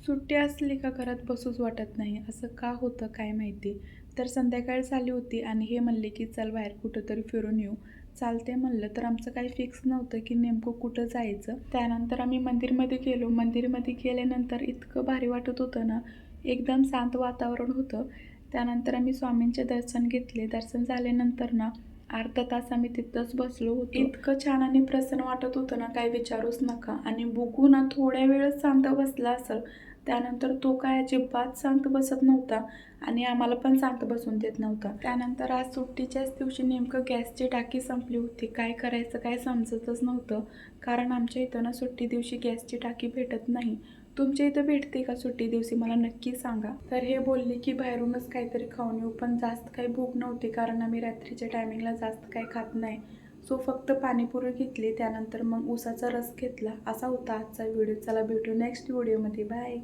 सुट्टी असली का घरात बसूच वाटत नाही. असं का होतं काय माहिती. तर संध्याकाळ झाली होती आणि हे म्हणले की चल बाहेर कुठंतरी फिरून येऊ. चालते म्हणलं, तर आमचं काही फिक्स नव्हतं की नेमकं कुठं जायचं. त्यानंतर आम्ही मंदिरमध्ये गेलो. मंदिरमध्ये गेल्यानंतर इतकं भारी वाटत होतं ना, एकदम शांत वातावरण होतं. त्यानंतर आम्ही स्वामींचे दर्शन घेतले. दर्शन झाल्यानंतर ना अर्धा तास आम्ही तिथंच बसलो होतो. इतकं छान आणि प्रसन्न वाटत होतं ना, काही विचारूच नका. आणि बघू ना थोड्या वेळच शांत बसला असेल, त्यानंतर तो काय अजिबात शांत बसत नव्हता आणि आम्हाला पण शांत बसून देत नव्हता. त्यानंतर आज सुट्टीच्याच दिवशी नेमकं गॅसची टाकी संपली होती. काय करायचं काय समजतच नव्हतं, कारण आमच्या इथं ना सुट्टी दिवशी गॅसची टाकी भेटत नाही. तुमच्या इथं भेटते का सुट्टी दिवशी मला नक्की सांगा. तर हे बोलले की बाहेरूनच काहीतरी खाऊन येऊ, पण जास्त काही भूक नव्हती कारण आम्ही रात्रीच्या टायमिंगला जास्त काही खात नाही. सो फक्त पाणीपुरी घेतली, त्यानंतर मग उसाचा रस घेतला. असा होता आजचा व्हिडिओ. चला भेटू नेक्स्ट व्हिडिओमध्ये. बाय.